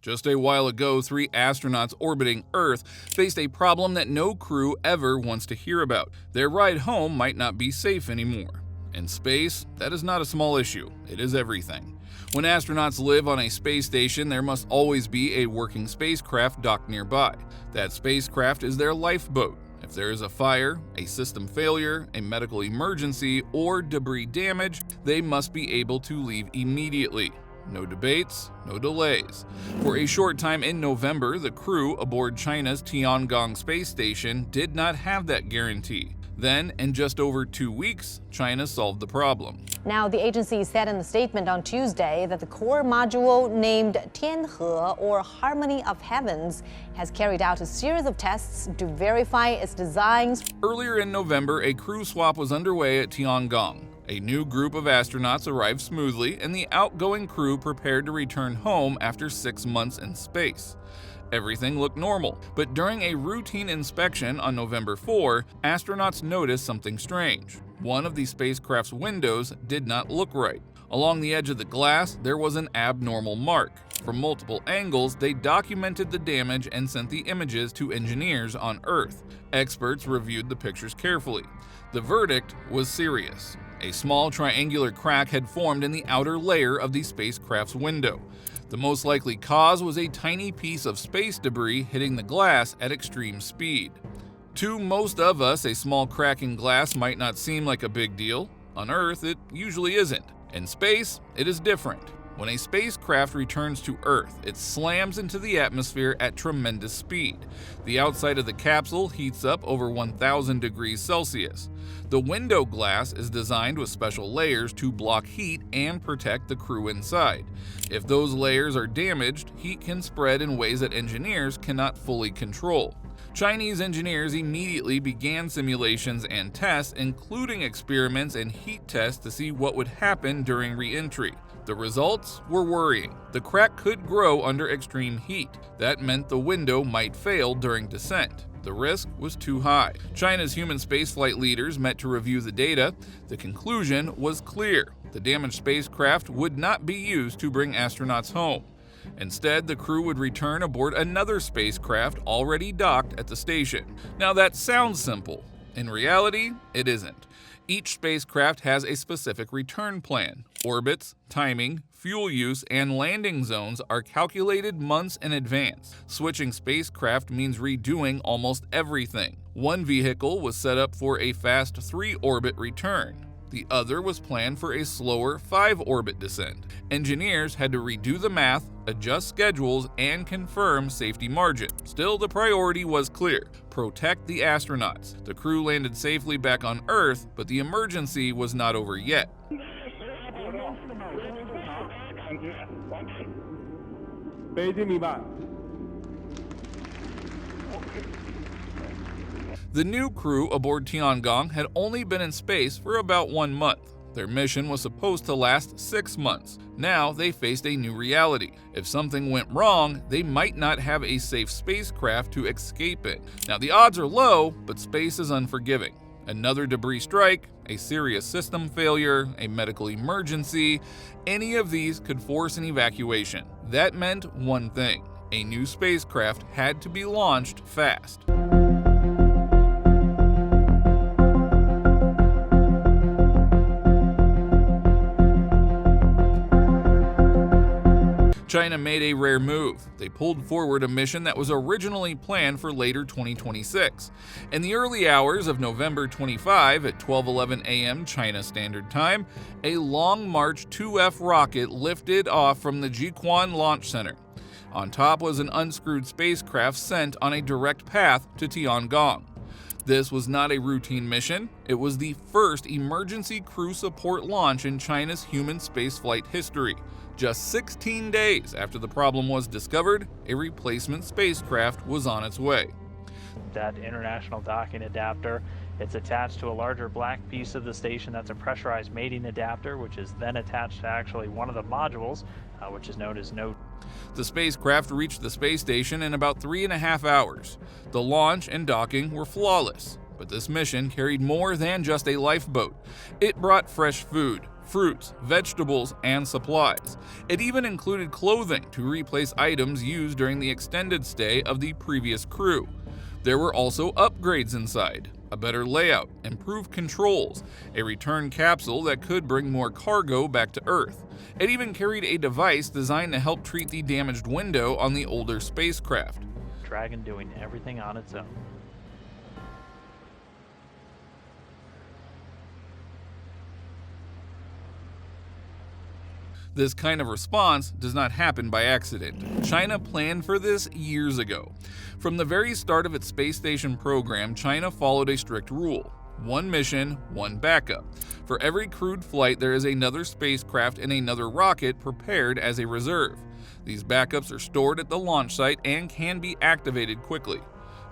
Just a while ago, 3 astronauts orbiting Earth faced a problem that no crew ever wants to hear about. Their ride home might not be safe anymore. In space, that is not a small issue. It is everything. When astronauts live on a space station, there must always be a working spacecraft docked nearby. That spacecraft is their lifeboat. If there is a fire, a system failure, a medical emergency, or debris damage, they must be able to leave immediately. No debates, no delays. For a short time in November, the crew aboard China's Tiangong space station did not have that guarantee. Then, in just over 2 weeks, China solved the problem. Now, the agency said in a statement on Tuesday that the core module named Tianhe, or Harmony of Heavens, has carried out a series of tests to verify its designs. Earlier in November, a crew swap was underway at Tiangong. A new group of astronauts arrived smoothly, and the outgoing crew prepared to return home after 6 months in space. Everything looked normal, but during a routine inspection on November 4, astronauts noticed something strange. One of the spacecraft's windows did not look right. Along the edge of the glass, there was an abnormal mark. From multiple angles, they documented the damage and sent the images to engineers on Earth. Experts reviewed the pictures carefully. The verdict was serious. A small triangular crack had formed in the outer layer of the spacecraft's window. The most likely cause was a tiny piece of space debris hitting the glass at extreme speed. To most of us, a small crack in glass might not seem like a big deal. On Earth, it usually isn't. In space, it is different. When a spacecraft returns to Earth, it slams into the atmosphere at tremendous speed. The outside of the capsule heats up over 1,000 degrees Celsius. The window glass is designed with special layers to block heat and protect the crew inside. If those layers are damaged, heat can spread in ways that engineers cannot fully control. Chinese engineers immediately began simulations and tests, including experiments and heat tests to see what would happen during re-entry. The results were worrying. The crack could grow under extreme heat. That meant the window might fail during descent. The risk was too high. China's human spaceflight leaders met to review the data. The conclusion was clear. The damaged spacecraft would not be used to bring astronauts home. Instead, the crew would return aboard another spacecraft already docked at the station. Now that sounds simple. In reality, it isn't. Each spacecraft has a specific return plan. Orbits, timing, fuel use, and landing zones are calculated months in advance. Switching spacecraft means redoing almost everything. One vehicle was set up for a fast 3-orbit return. The other was planned for a slower 5-orbit descent. Engineers had to redo the math, adjust schedules, and confirm safety margin. Still, the priority was clear: protect the astronauts. The crew landed safely back on Earth, but the emergency was not over yet. The new crew aboard Tiangong had only been in space for about 1 month. Their mission was supposed to last 6 months. Now they faced a new reality. If something went wrong, they might not have a safe spacecraft to escape in. Now the odds are low, but space is unforgiving. Another debris strike, a serious system failure, a medical emergency, any of these could force an evacuation. That meant one thing: a new spacecraft had to be launched fast. China made a rare move. They pulled forward a mission that was originally planned for later 2026. In the early hours of November 25 at 12:11 a.m. China Standard Time, a Long March 2F rocket lifted off from the Jiuquan Launch Center. On top was an unscrewed spacecraft sent on a direct path to Tiangong. This was not a routine mission. It was the first emergency crew support launch in China's human spaceflight history. Just 16 days after the problem was discovered, a replacement spacecraft was on its way. That international docking adapter, it's attached to a larger black piece of the station. That's a pressurized mating adapter, which is then attached to actually one of the modules, which is known as Node. The spacecraft reached the space station in about 3.5 hours. The launch and docking were flawless. But this mission carried more than just a lifeboat. It brought fresh food, fruits, vegetables, and supplies. It even included clothing to replace items used during the extended stay of the previous crew. There were also upgrades inside, a better layout, improved controls, a return capsule that could bring more cargo back to Earth. It even carried a device designed to help treat the damaged window on the older spacecraft. Dragon doing everything on its own. This kind of response does not happen by accident. China planned for this years ago. From the very start of its space station program, China followed a strict rule. One mission, one backup. For every crewed flight, there is another spacecraft and another rocket prepared as a reserve. These backups are stored at the launch site and can be activated quickly.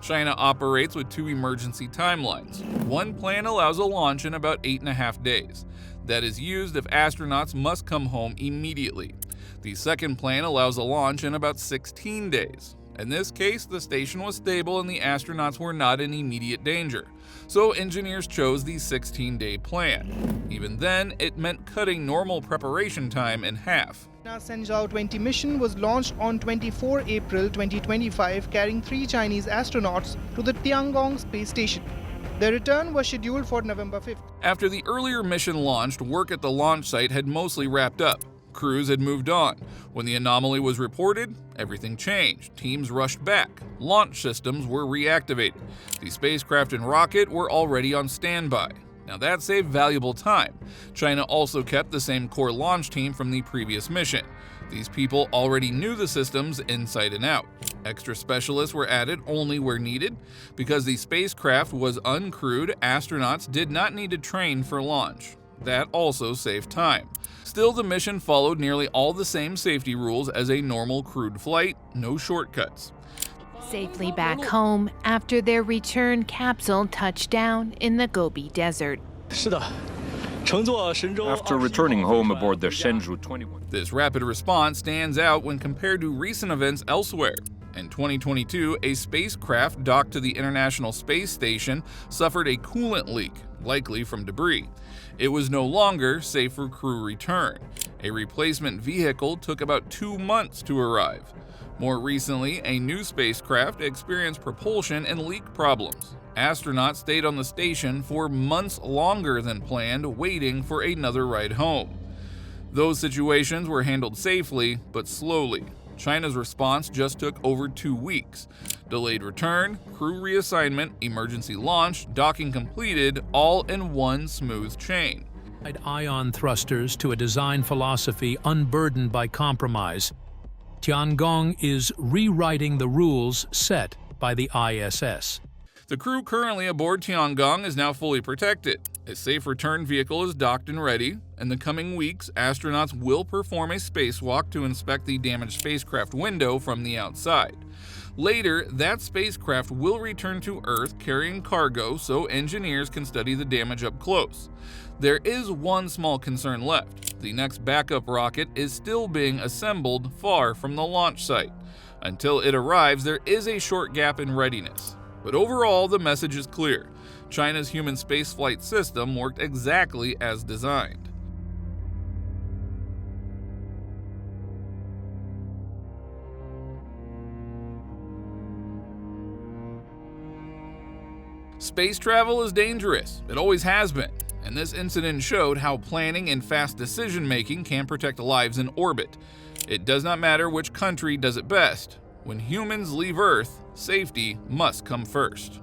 China operates with two emergency timelines. One plan allows a launch in about 8.5 days. That is used if astronauts must come home immediately. The second plan allows a launch in about 16 days. In this case, the station was stable and the astronauts were not in immediate danger, so engineers chose the 16-day plan. Even then, it meant cutting normal preparation time in half. Shenzhou 20 mission was launched on 24 April 2025, carrying 3 Chinese astronauts to the Tiangong space station. Their return was scheduled for November 5th. After the earlier mission launched, work at the launch site had mostly wrapped up. Crews had moved on. When the anomaly was reported, everything changed. Teams rushed back. Launch systems were reactivated. The spacecraft and rocket were already on standby. Now that saved valuable time. China also kept the same core launch team from the previous mission. These people already knew the systems inside and out. Extra specialists were added only where needed. Because the spacecraft was uncrewed, astronauts did not need to train for launch. That also saved time. Still, the mission followed nearly all the same safety rules as a normal crewed flight, no shortcuts. Safely back home after their return capsule touched down in the Gobi Desert. After returning home aboard the Shenzhou 21. This rapid response stands out when compared to recent events elsewhere. In 2022, a spacecraft docked to the International Space Station suffered a coolant leak, likely from debris. It was no longer safe for crew return. A replacement vehicle took about 2 months to arrive. More recently, a new spacecraft experienced propulsion and leak problems. Astronauts stayed on the station for months longer than planned, waiting for another ride home. Those situations were handled safely, but slowly. China's response just took over 2 weeks. Delayed return, crew reassignment, emergency launch, docking completed, all in one smooth chain. Ion thrusters to a design philosophy unburdened by compromise. Tiangong is rewriting the rules set by the ISS. The crew currently aboard Tiangong is now fully protected. A safe return vehicle is docked and ready. In the coming weeks, astronauts will perform a spacewalk to inspect the damaged spacecraft window from the outside. Later, that spacecraft will return to Earth carrying cargo so engineers can study the damage up close. There is one small concern left. The next backup rocket is still being assembled far from the launch site. Until it arrives, there is a short gap in readiness. But overall, the message is clear. China's human spaceflight system worked exactly as designed. Space travel is dangerous. It always has been. And this incident showed how planning and fast decision-making can protect lives in orbit. It does not matter which country does it best. When humans leave Earth, safety must come first.